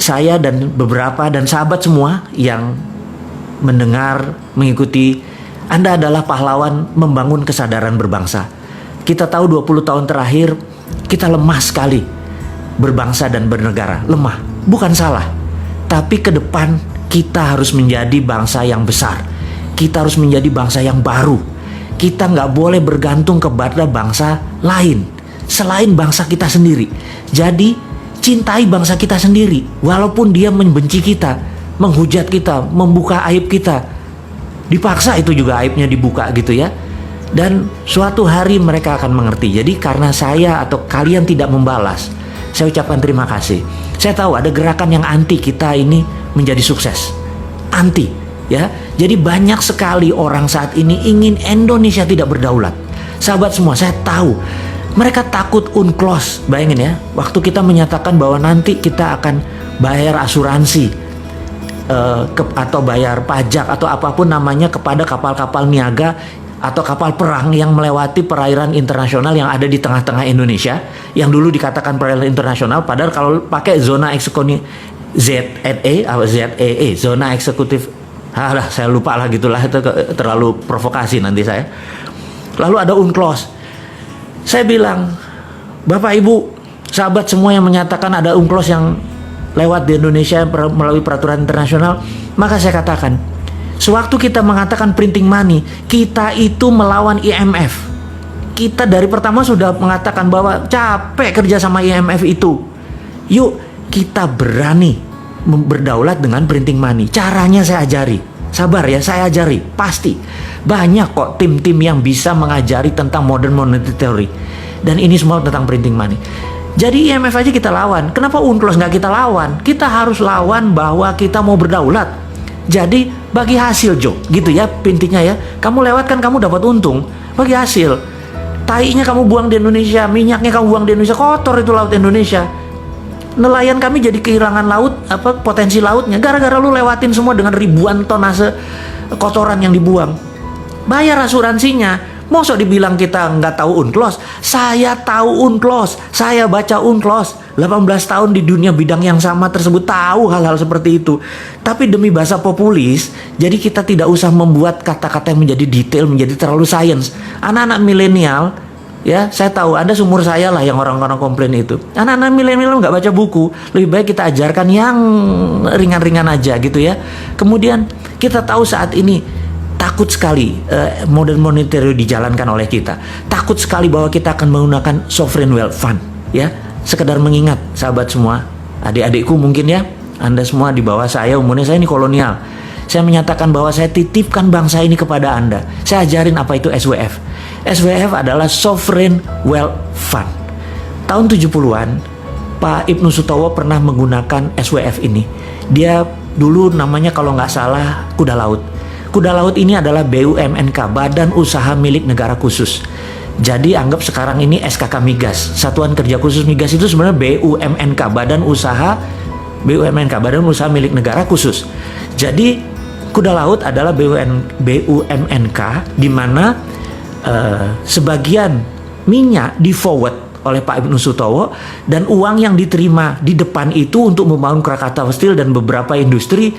saya dan beberapa dan sahabat semua yang mendengar, mengikuti, Anda adalah pahlawan membangun kesadaran berbangsa. Kita tahu 20 tahun terakhir kita lemah sekali berbangsa dan bernegara. Lemah, bukan salah. Tapi ke depan kita harus menjadi bangsa yang besar. Kita harus menjadi bangsa yang baru. Kita nggak boleh bergantung kepada bangsa lain selain bangsa kita sendiri. Jadi cintai bangsa kita sendiri, walaupun dia membenci kita, menghujat kita, membuka aib kita. Dipaksa itu juga aibnya dibuka gitu ya. Dan suatu hari mereka akan mengerti. Jadi karena saya atau kalian tidak membalas, saya ucapkan terima kasih. Saya tahu ada gerakan yang anti kita ini menjadi sukses. Anti ya. Jadi banyak sekali orang saat ini ingin Indonesia tidak berdaulat. Sahabat semua, saya tahu mereka takut UNCLOS. Bayangin ya, waktu kita menyatakan bahwa nanti kita akan bayar asuransi atau bayar pajak atau apapun namanya kepada kapal-kapal niaga atau kapal perang yang melewati perairan internasional yang ada di tengah-tengah Indonesia, yang dulu dikatakan perairan internasional, padahal kalau pakai zona eksekutif ZEE, zona eksekutif, saya lupa lah gitulah, itu terlalu provokasi nanti saya. Lalu ada UNCLOS. Saya bilang, Bapak Ibu, sahabat semua yang menyatakan ada UNCLOS yang lewat di Indonesia melalui peraturan internasional, maka saya katakan, sewaktu kita mengatakan printing money, kita itu melawan IMF. Kita dari pertama sudah mengatakan bahwa capek kerja sama IMF itu. Yuk kita berani berdaulat dengan printing money. Caranya saya ajari. Sabar ya, saya ajari. Pasti banyak kok tim-tim yang bisa mengajari tentang modern monetary theory. Dan ini semua tentang printing money. Jadi IMF aja kita lawan. Kenapa UNCLOS nggak kita lawan? Kita harus lawan bahwa kita mau berdaulat. Jadi bagi hasil, Jo, gitu ya pintinya ya. Kamu lewat kan kamu dapat untung. Bagi hasil. Tainya kamu buang di Indonesia, minyaknya kamu buang di Indonesia, kotor itu laut Indonesia. Nelayan kami jadi kehilangan laut, potensi lautnya gara-gara lu lewatin semua dengan ribuan tonase kotoran yang dibuang. Bayar asuransinya. Mosok dibilang kita nggak tahu UNCLOS? Saya tahu UNCLOS. Saya baca UNCLOS. 18 tahun di dunia bidang yang sama tersebut, tahu hal-hal seperti itu. Tapi demi bahasa populis, jadi kita tidak usah membuat kata-kata yang menjadi detail, menjadi terlalu sains. Anak-anak milenial, ya saya tahu Anda seumur saya lah yang orang-orang komplain itu. Anak-anak milenial nggak baca buku. Lebih baik kita ajarkan yang ringan-ringan aja gitu ya. Kemudian kita tahu saat ini takut sekali modern monetary dijalankan oleh kita. Takut sekali bahwa kita akan menggunakan sovereign wealth fund. Ya, sekedar mengingat sahabat semua, adik-adikku mungkin ya, Anda semua di bawah saya umurnya, saya ini kolonial. Saya menyatakan bahwa saya titipkan bangsa ini kepada Anda. Saya ajarin apa itu SWF. SWF adalah sovereign wealth fund. Tahun 70-an, Pak Ibnu Sutowo pernah menggunakan SWF ini. Dia dulu namanya kalau nggak salah Kuda Laut. Kuda Laut ini adalah BUMNK, Badan Usaha Milik Negara Khusus. Jadi anggap sekarang ini SKK Migas, Satuan Kerja Khusus Migas itu sebenarnya BUMNK, Badan Usaha Milik Negara Khusus. Jadi Kuda Laut adalah BUMNK di mana sebagian minyak di forward oleh Pak Ibnu Sutowo, dan uang yang diterima di depan itu untuk membangun Krakatau Steel dan beberapa industri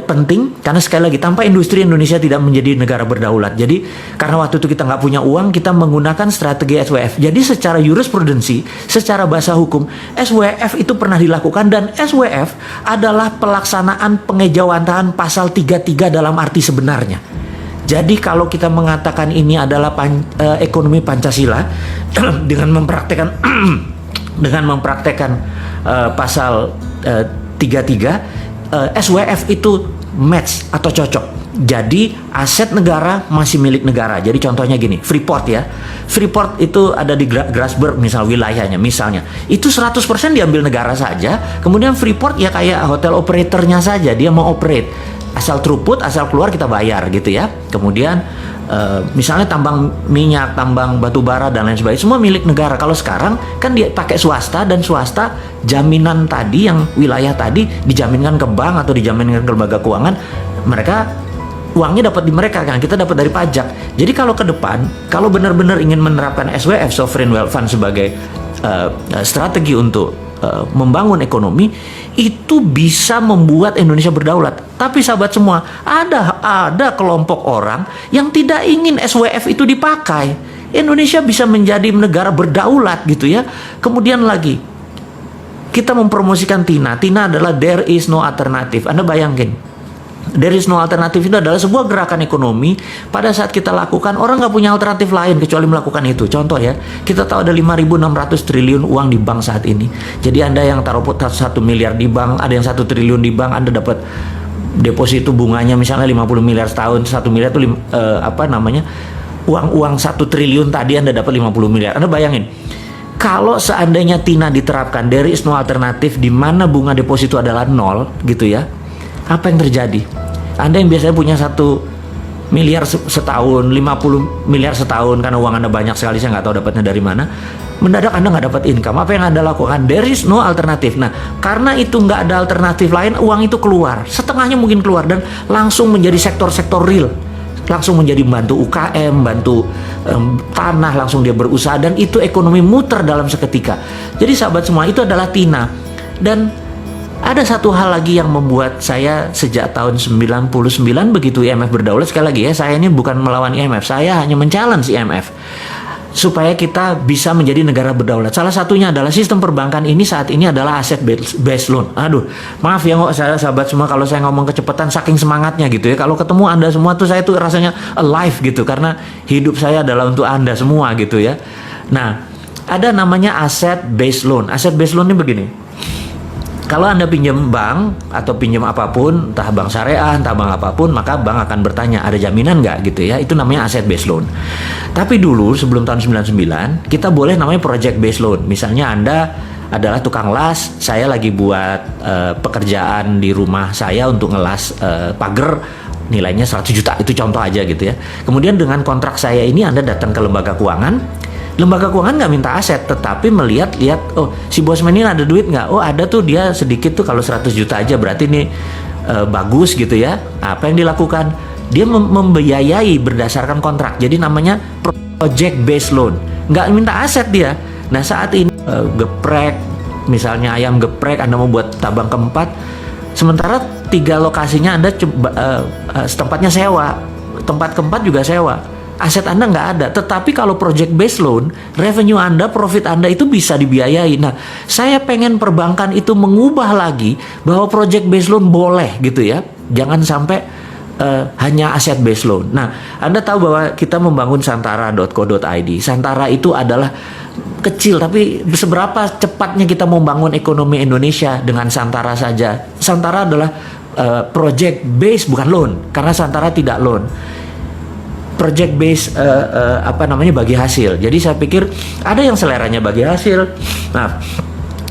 penting, karena sekali lagi tanpa industri Indonesia tidak menjadi negara berdaulat. Jadi karena waktu itu kita nggak punya uang, kita menggunakan strategi SWF. Jadi secara jurisprudensi, secara bahasa hukum, SWF itu pernah dilakukan, dan SWF adalah pelaksanaan pengejawantahan pasal 33 dalam arti sebenarnya. Jadi kalau kita mengatakan ini adalah ekonomi Pancasila dengan mempraktekkan pasal 33, SWF itu match atau cocok. Jadi aset negara masih milik negara. Jadi contohnya gini, Freeport ya. Freeport itu ada di Grasberg misal wilayahnya misalnya. Itu 100% diambil negara saja. Kemudian Freeport ya kayak hotel operatornya saja, dia mau operate. Asal throughput, asal keluar kita bayar gitu ya. Kemudian misalnya tambang minyak, tambang batu bara dan lain sebagainya, semua milik negara. Kalau sekarang kan dia pakai swasta, dan swasta jaminan tadi yang wilayah tadi dijaminkan ke bank atau dijaminkan ke lembaga keuangan, mereka uangnya dapat di mereka kan, kita dapat dari pajak. Jadi kalau ke depan, kalau benar-benar ingin menerapkan SWF, Sovereign Wealth Fund, sebagai strategi untuk membangun ekonomi, itu bisa membuat Indonesia berdaulat. Tapi sahabat semua, ada kelompok orang yang tidak ingin SWF itu dipakai. Indonesia bisa menjadi negara berdaulat gitu ya. Kemudian lagi, kita mempromosikan TINA. TINA adalah there is no alternative. Anda bayangin, there is no alternative itu adalah sebuah gerakan ekonomi. Pada saat kita lakukan, orang nggak punya alternatif lain kecuali melakukan itu. Contoh ya, kita tahu ada 5.600 triliun uang di bank saat ini. Jadi Anda yang taruh 1 miliar di bank, ada yang 1 triliun di bank, Anda dapat deposito bunganya misalnya 50 miliar setahun. 1 miliar itu uang 1 triliun tadi Anda dapat 50 miliar. Anda bayangin, kalau seandainya TINA diterapkan, there is no alternative, di mana bunga deposito adalah 0 gitu ya, apa yang terjadi? Anda yang biasanya punya 1 miliar setahun, 50 miliar setahun, karena uang Anda banyak sekali, saya nggak tahu dapatnya dari mana, mendadak Anda nggak dapat income. Apa yang Anda lakukan? There is no alternative. Nah, karena itu nggak ada alternatif lain, uang itu keluar, setengahnya mungkin keluar, dan langsung menjadi sektor-sektor real, langsung menjadi bantu UKM, bantu tanah, langsung dia berusaha, dan itu ekonomi muter dalam seketika. Jadi sahabat semua, itu adalah TINA. Dan ada satu hal lagi yang membuat saya sejak tahun 99 begitu IMF berdaulat, sekali lagi ya, saya ini bukan melawan IMF, saya hanya men-challenge IMF supaya kita bisa menjadi negara berdaulat. Salah satunya adalah sistem perbankan ini saat ini adalah aset based loan. Aduh, maaf ya saya sahabat semua kalau saya ngomong kecepatan saking semangatnya gitu ya. Kalau ketemu Anda semua tuh saya tuh rasanya alive gitu, karena hidup saya adalah untuk Anda semua gitu ya. Nah, ada namanya aset based loan. Aset based loan ini begini. Kalau Anda pinjam bank atau pinjam apapun, entah bank syariah, entah bank apapun, maka bank akan bertanya, ada jaminan nggak gitu ya. Itu namanya asset based loan. Tapi dulu sebelum tahun 99, kita boleh namanya project based loan. Misalnya Anda adalah tukang las, saya lagi buat pekerjaan di rumah saya untuk ngelas pagar, nilainya 100 juta, itu contoh aja gitu ya. Kemudian dengan kontrak saya ini Anda datang ke lembaga keuangan. Lembaga keuangan nggak minta aset, tetapi melihat, oh si bosman ini ada duit nggak? Oh ada tuh, dia sedikit tuh, kalau 100 juta aja berarti ini bagus gitu ya. Apa yang dilakukan? Dia membiayai berdasarkan kontrak. Jadi namanya project based loan. Nggak minta aset dia. Nah saat ini geprek, misalnya ayam geprek, Anda mau buat tabang keempat, sementara 3 lokasinya Anda tempatnya sewa, tempat keempat juga sewa. Aset Anda nggak ada, tetapi kalau project based loan, revenue Anda, profit Anda itu bisa dibiayai. Nah, saya pengen perbankan itu mengubah lagi bahwa project based loan boleh gitu ya, jangan sampai hanya aset based loan. Nah, Anda tahu bahwa kita membangun santara.co.id. Santara itu adalah kecil, tapi seberapa cepatnya kita membangun ekonomi Indonesia dengan Santara saja. Santara adalah project based, bukan loan, karena Santara tidak loan. Project based bagi hasil. Jadi saya pikir ada yang seleranya bagi hasil. Nah,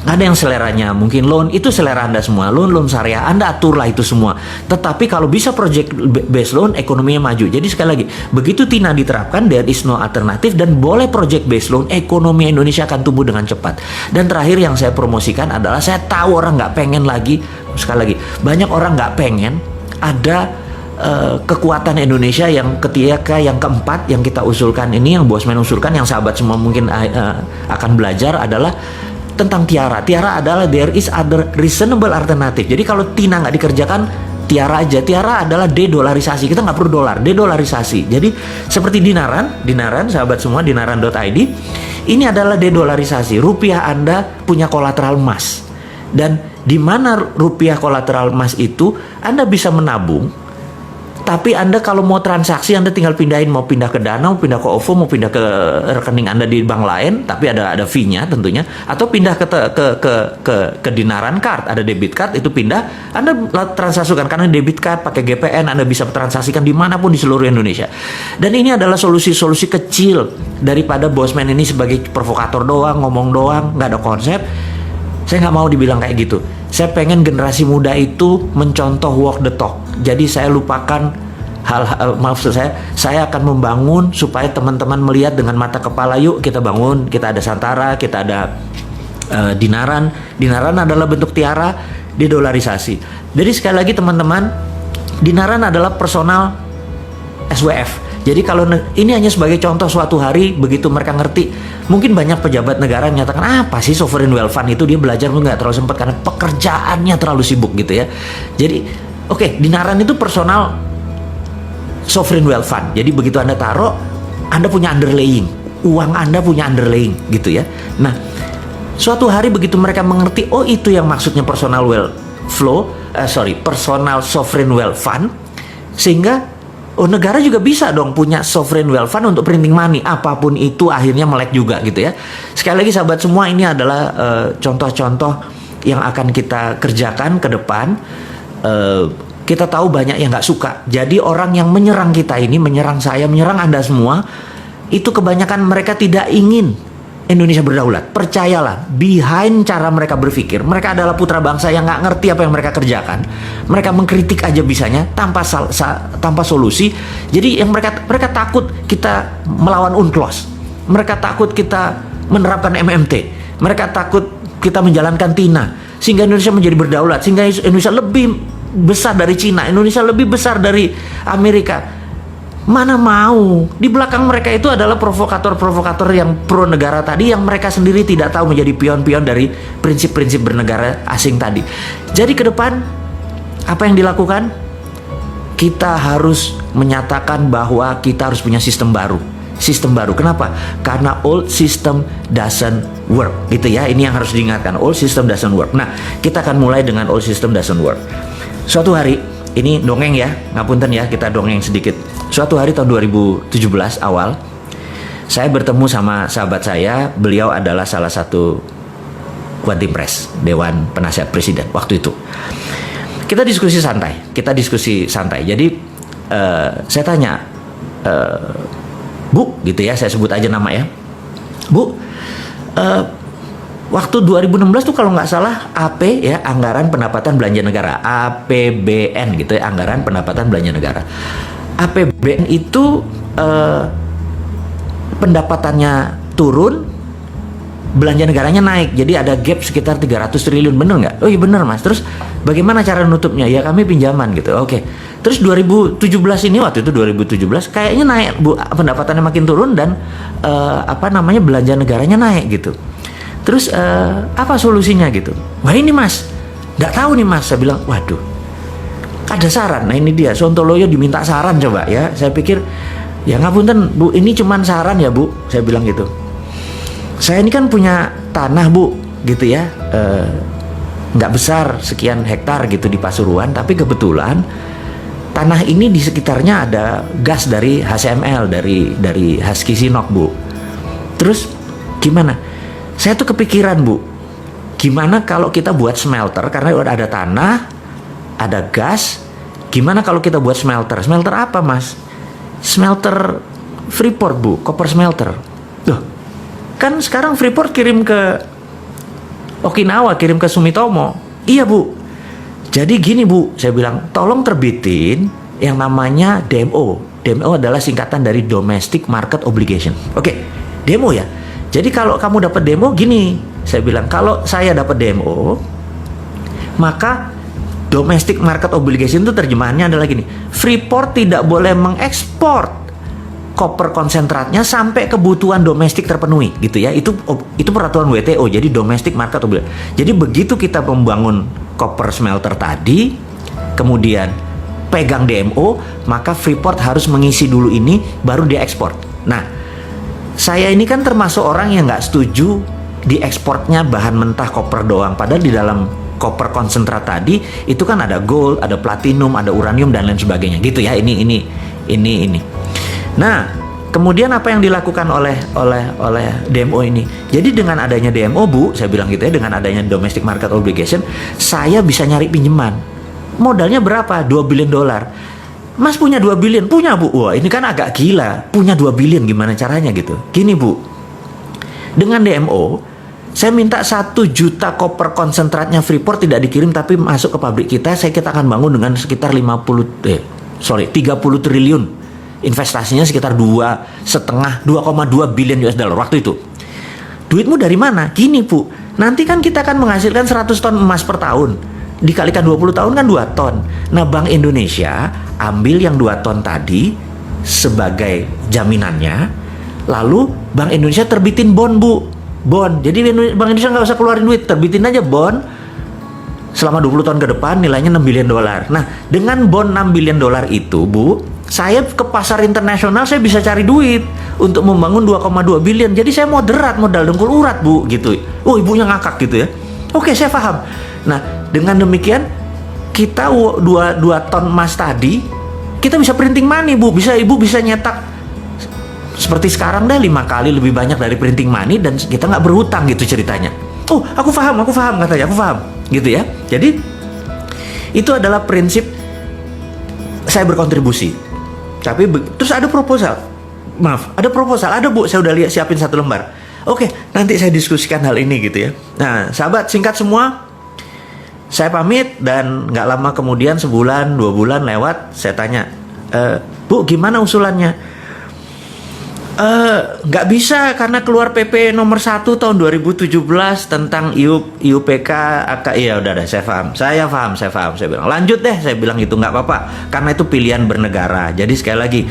ada yang seleranya mungkin loan, itu selera Anda semua. Loan syariah, Anda aturlah itu semua. Tetapi kalau bisa project based loan, ekonominya maju. Jadi sekali lagi, begitu TINA diterapkan, there is no alternative, dan boleh project based loan, ekonomi Indonesia akan tumbuh dengan cepat. Dan terakhir yang saya promosikan adalah, saya tahu orang nggak pengen lagi, sekali lagi, banyak orang nggak pengen ada kekuatan Indonesia yang ketiga, yang keempat yang kita usulkan ini, yang Bosman usulkan, yang sahabat semua mungkin akan belajar, adalah tentang tiara. Tiara adalah there is other reasonable alternative. Jadi kalau TINA nggak dikerjakan, tiara aja. Tiara adalah de-dolarisasi. Kita nggak perlu dolar, de-dolarisasi. Jadi seperti dinaran sahabat semua, dinaran.id, ini adalah de-dolarisasi. Rupiah Anda punya kolateral emas, dan di mana rupiah kolateral emas itu Anda bisa menabung. Tapi Anda kalau mau transaksi, Anda tinggal pindahin, mau pindah ke Dana, mau pindah ke OVO, mau pindah ke rekening Anda di bank lain, tapi ada fee-nya tentunya, atau pindah ke Dinaran Card, ada debit card, itu pindah, Anda transaksikan karena debit card pakai GPN, Anda bisa transaksikan dimanapun di seluruh Indonesia. Dan ini adalah solusi-solusi kecil daripada Bosman ini sebagai provokator doang, ngomong doang, nggak ada konsep. Saya nggak mau dibilang kayak gitu. Saya pengen generasi muda itu mencontoh walk the talk. Jadi saya lupakan maksud saya akan membangun supaya teman-teman melihat dengan mata kepala. Yuk kita bangun, kita ada Santara, kita ada Dinaran. Dinaran adalah bentuk tiara, didolarisasi. Jadi sekali lagi teman-teman, Dinaran adalah personal SWF. Jadi kalau ini hanya sebagai contoh, suatu hari begitu mereka ngerti, mungkin banyak pejabat negara yang menyatakan apa sih sovereign wealth fund itu, dia belajar nggak terlalu sempat karena pekerjaannya terlalu sibuk gitu ya. Jadi oke, di Naran itu personal sovereign wealth fund. Jadi begitu Anda taruh, Anda punya underlaying, uang Anda punya underlaying gitu ya. Nah, suatu hari begitu mereka mengerti, oh itu yang maksudnya personal personal sovereign wealth fund, sehingga negara juga bisa dong punya sovereign wealth fund untuk printing money, apapun itu akhirnya melek juga gitu ya. Sekali lagi sahabat semua, ini adalah contoh-contoh yang akan kita kerjakan ke depan. Kita tahu banyak yang nggak suka. Jadi orang yang menyerang kita ini, menyerang saya, menyerang Anda semua, itu kebanyakan mereka tidak ingin Indonesia berdaulat. Percayalah, behind cara mereka berpikir, mereka adalah putra bangsa yang nggak ngerti apa yang mereka kerjakan. Mereka mengkritik aja bisanya tanpa solusi. Jadi yang mereka takut kita melawan UNCLOS. Mereka takut kita menerapkan MMT. Mereka takut kita menjalankan TINA sehingga Indonesia menjadi berdaulat, sehingga Indonesia lebih besar dari Cina, Indonesia lebih besar dari Amerika. Mana mau, di belakang mereka itu adalah provokator-provokator yang pro negara tadi, yang mereka sendiri tidak tahu menjadi pion-pion dari prinsip-prinsip bernegara asing tadi. Jadi ke depan apa yang dilakukan? Kita harus menyatakan bahwa kita harus punya sistem baru. Sistem baru. Kenapa? Karena old system doesn't work. Gitu ya. Ini yang harus diingatkan. Old system doesn't work. Nah, kita akan mulai dengan old system doesn't work. Suatu hari, ini dongeng ya, ngapunten ya, kita dongeng sedikit. Suatu hari tahun 2017 awal, saya bertemu sama sahabat saya. Beliau adalah salah satu Quantimpres, Dewan Penasihat Presiden waktu itu. Kita diskusi santai. Jadi saya tanya, Bu, gitu ya, saya sebut aja nama ya, Bu, waktu 2016 tuh kalau nggak salah AP ya, Anggaran Pendapatan Belanja Negara, APBN gitu ya, Anggaran Pendapatan Belanja Negara. APBN itu pendapatannya turun, belanja negaranya naik, jadi ada gap sekitar 300 triliun, bener nggak? Oh iya bener Mas. Terus bagaimana cara nutupnya? Ya kami pinjaman gitu. Oke. Terus 2017 ini, waktu itu 2017 kayaknya naik Bu, pendapatannya makin turun dan belanja negaranya naik gitu. Terus apa solusinya gitu? Wah ini Mas, nggak tahu nih Mas. Saya bilang, waduh, ada saran. Nah ini dia, Sontoloyo diminta saran coba ya. Saya pikir, ya ngapunten Bu, ini cuman saran ya Bu. Saya bilang gitu. Saya ini kan punya tanah Bu, gitu ya. Nggak besar, sekian hektar gitu di Pasuruan. Tapi kebetulan tanah ini di sekitarnya ada gas dari HCML, dari Husky Sinok Bu. Terus gimana? Saya tuh kepikiran Bu, gimana kalau kita buat smelter, karena ada tanah, ada gas. Gimana kalau kita buat smelter? Smelter apa Mas? Smelter Freeport Bu, copper smelter. Tuh, kan sekarang Freeport kirim ke Okinawa, kirim ke Sumitomo. Iya Bu. Jadi gini Bu, saya bilang, tolong terbitin yang namanya DMO. DMO adalah singkatan dari Domestic Market Obligation. Oke, demo ya. Jadi kalau kamu dapat demo gini, saya bilang, kalau saya dapat demo, maka Domestic Market Obligation itu terjemahannya adalah gini, Freeport tidak boleh mengekspor koper konsentratnya sampai kebutuhan domestik terpenuhi, gitu ya. Itu peraturan WTO, jadi Domestic Market Obligation. Jadi begitu kita membangun koper smelter tadi, kemudian pegang DMO, maka Freeport harus mengisi dulu ini, baru dia ekspor. Nah, saya ini kan termasuk orang yang nggak setuju diekspornya bahan mentah koper doang. Padahal di dalam koper konsentrat tadi itu kan ada gold, ada platinum, ada uranium dan lain sebagainya. Gitu ya. Ini. Nah, kemudian apa yang dilakukan oleh DMO ini? Jadi dengan adanya DMO Bu, saya bilang gitu ya, dengan adanya Domestic Market Obligation, saya bisa nyari pinjaman. Modalnya berapa? $2 billion. Mas punya 2 billion? Punya Bu. Wah ini kan agak gila. Punya 2 billion gimana caranya gitu? Gini Bu, dengan DMO saya minta 1 juta koper konsentratnya Freeport tidak dikirim tapi masuk ke pabrik kita. Kita akan bangun dengan sekitar 30 triliun. Investasinya sekitar 2,2 billion US dollar waktu itu. Duitmu dari mana? Gini Bu, nanti kan kita akan menghasilkan 100 ton emas per tahun. Dikalikan 20 tahun kan 2 ton. Nah Bank Indonesia ambil yang 2 ton tadi, sebagai jaminannya, lalu Bank Indonesia terbitin bond, Bu. Bond. Jadi Bank Indonesia nggak usah keluarin duit, terbitin aja bond selama 20 tahun ke depan nilainya 6 billion dolar. Nah, dengan bond 6 billion dolar itu, Bu, saya ke pasar internasional saya bisa cari duit untuk membangun 2,2 billion. Jadi saya moderat, modal dengkul urat, Bu, gitu. Oh, ibunya ngakak gitu ya. Oke, saya paham. Nah, dengan demikian kita 2 ton emas tadi kita bisa printing money, Bu. Ibu bisa nyetak seperti sekarang deh 5 kali lebih banyak dari printing money dan kita nggak berhutang gitu ceritanya. Oh, aku paham katanya, aku paham gitu ya. Jadi itu adalah prinsip saya berkontribusi. Tapi terus ada proposal, ada Bu, saya udah lihat siapin 1 lembar. Oke, nanti saya diskusikan hal ini gitu ya. Nah, sahabat, singkat semua, saya pamit dan nggak lama kemudian 1 bulan 2 bulan lewat, saya tanya, Bu, gimana usulannya? Nggak bisa karena keluar PP nomor 1 tahun 2017 tentang IUPK iya udah saya paham, saya bilang lanjut deh, saya bilang itu nggak apa-apa karena itu pilihan bernegara. Jadi sekali lagi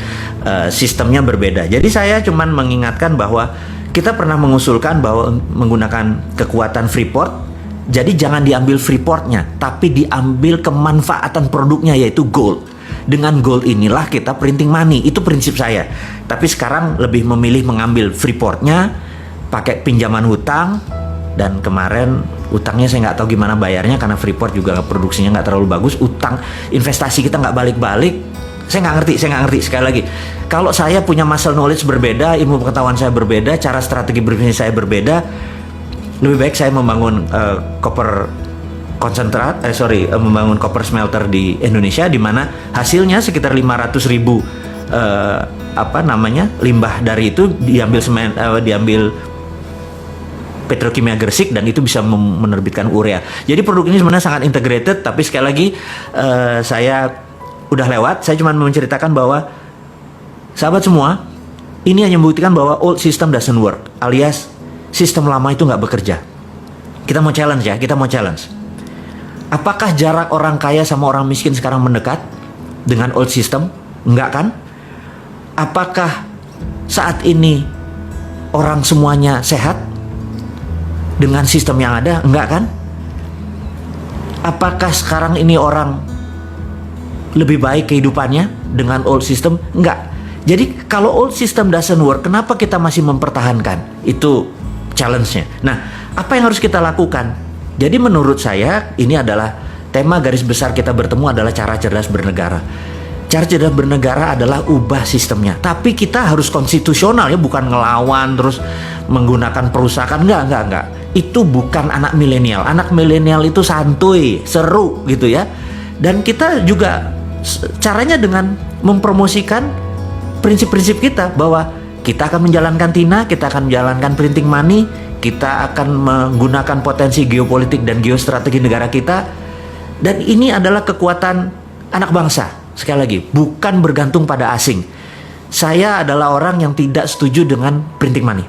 sistemnya berbeda. Jadi saya cuman mengingatkan bahwa kita pernah mengusulkan bahwa menggunakan kekuatan Freeport. Jadi jangan diambil Freeportnya, tapi diambil kemanfaatan produknya, yaitu gold. Dengan gold inilah kita printing money, itu prinsip saya. Tapi sekarang lebih memilih mengambil Freeportnya, pakai pinjaman hutang, dan kemarin utangnya saya nggak tahu gimana bayarnya karena Freeport juga produksinya nggak terlalu bagus. Utang investasi kita nggak balik-balik. Saya nggak ngerti. Sekali lagi, kalau saya punya muscle knowledge berbeda, ilmu pengetahuan saya berbeda, cara strategi berbisnis saya berbeda, lebih baik saya membangun membangun copper smelter di Indonesia, di mana hasilnya sekitar 500.000 limbah dari itu diambil petrokimia Gresik dan itu bisa menerbitkan urea. Jadi produk ini sebenarnya sangat integrated, tapi sekali lagi saya udah lewat. Saya cuma menceritakan bahwa sahabat semua, ini hanya membuktikan bahwa old system doesn't work, alias sistem lama itu nggak bekerja. Kita mau challenge. Apakah jarak orang kaya sama orang miskin sekarang mendekat dengan old system? Enggak kan? Apakah saat ini orang semuanya sehat dengan sistem yang ada? Enggak kan? Apakah sekarang ini orang lebih baik kehidupannya dengan old system? Enggak. Jadi kalau old system doesn't work, kenapa kita masih mempertahankan? Itu challenge-nya. Nah, apa yang harus kita lakukan? Jadi menurut saya ini adalah tema garis besar kita bertemu adalah cara cerdas bernegara. Cara cerdas bernegara adalah ubah sistemnya. Tapi kita harus konstitusional ya, bukan ngelawan terus menggunakan perusahaan. Enggak. Itu bukan anak milenial. Anak milenial itu santuy, seru gitu ya. Dan kita juga caranya dengan mempromosikan prinsip-prinsip kita bahwa kita akan menjalankan TINA, kita akan menjalankan printing money, kita akan menggunakan potensi geopolitik dan geostrategi negara kita. Dan ini adalah kekuatan anak bangsa. Sekali lagi, bukan bergantung pada asing. Saya adalah orang yang tidak setuju dengan printing money.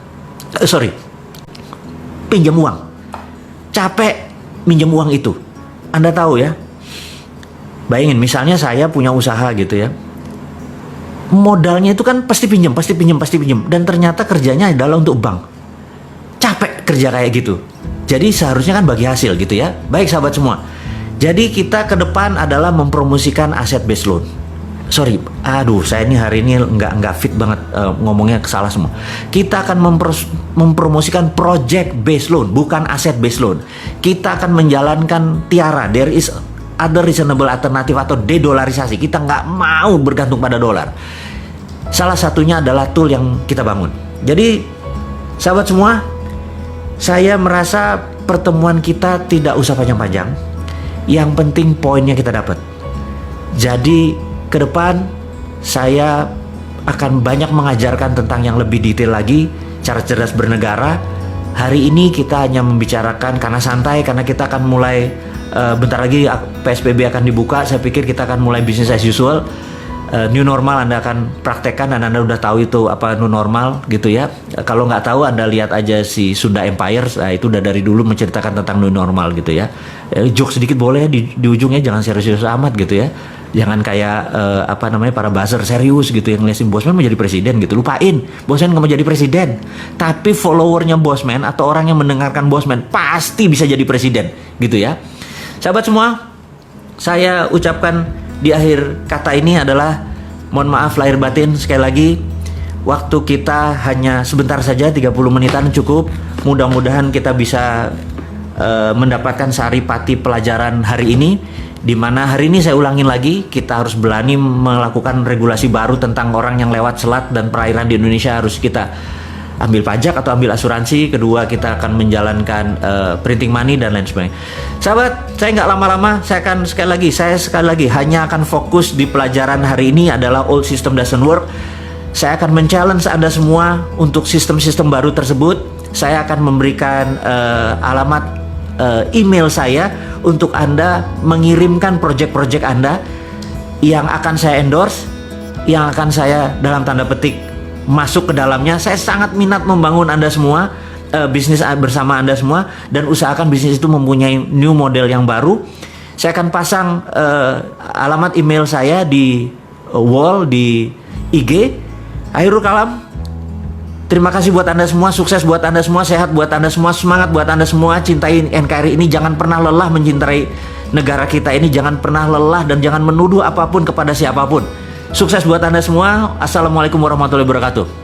Pinjam uang. Capek minjem uang itu. Anda tahu ya. Bayangin misalnya saya punya usaha gitu ya. Modalnya itu kan pasti pinjam. Dan ternyata kerjanya adalah untuk bank. Capek kerja kayak gitu. Jadi seharusnya kan bagi hasil gitu ya. Baik sahabat semua. Jadi kita ke depan adalah mempromosikan aset based loan. Saya ini hari ini nggak fit banget ngomongnya salah semua. Kita akan mempromosikan project based loan, bukan aset based loan. Kita akan menjalankan Tiara, there is other reasonable alternative atau dedolarisasi. Kita nggak mau bergantung pada dolar. Salah satunya adalah tool yang kita bangun. Jadi sahabat semua, saya merasa pertemuan kita tidak usah panjang-panjang. Yang penting poinnya kita dapat. Jadi ke depan saya akan banyak mengajarkan tentang yang lebih detail lagi, cara cerdas bernegara. Hari ini kita hanya membicarakan karena santai, karena kita akan mulai bentar lagi PSBB akan dibuka. Saya pikir kita akan mulai business as usual. New normal Anda akan praktekkan dan Anda udah tahu itu apa new normal gitu ya. Kalau nggak tahu Anda lihat aja si Sunda Empire, itu udah dari dulu menceritakan tentang new normal gitu ya. Joke sedikit boleh di ujungnya, jangan serius-serius amat gitu ya. Jangan kayak para buzzer serius gitu yang ngeliatin Bosman mau jadi presiden gitu. Lupain, Bosman nggak mau jadi presiden. Tapi followernya Bosman atau orang yang mendengarkan Bosman pasti bisa jadi presiden gitu ya. Sahabat semua, saya ucapkan di akhir kata ini adalah mohon maaf lahir batin sekali lagi. Waktu kita hanya sebentar saja, 30 menitan cukup. Mudah-mudahan kita bisa mendapatkan saripati pelajaran hari ini, di mana hari ini saya ulangin lagi, kita harus berani melakukan regulasi baru tentang orang yang lewat selat dan perairan di Indonesia. Harus kita ambil pajak atau ambil asuransi. Kedua, kita akan menjalankan printing money dan lain sebagainya. Sahabat, saya nggak lama-lama, saya sekali lagi hanya akan fokus di pelajaran hari ini adalah old system doesn't work. Saya akan men-challenge Anda semua untuk sistem-sistem baru tersebut. Saya akan memberikan alamat email saya untuk Anda mengirimkan project-project Anda yang akan saya endorse, yang akan saya dalam tanda petik masuk ke dalamnya. Saya sangat minat membangun Anda semua, bisnis bersama Anda semua, dan usahakan bisnis itu mempunyai new model yang baru. Saya akan pasang alamat email saya di wall di IG. Akhirul kalam, terima kasih buat Anda semua, sukses buat Anda semua, sehat buat Anda semua, semangat buat Anda semua, cintai NKRI ini, jangan pernah lelah mencintai negara kita ini, jangan pernah lelah dan jangan menuduh apapun kepada siapapun. Sukses buat Anda semua. Assalamualaikum warahmatullahi wabarakatuh.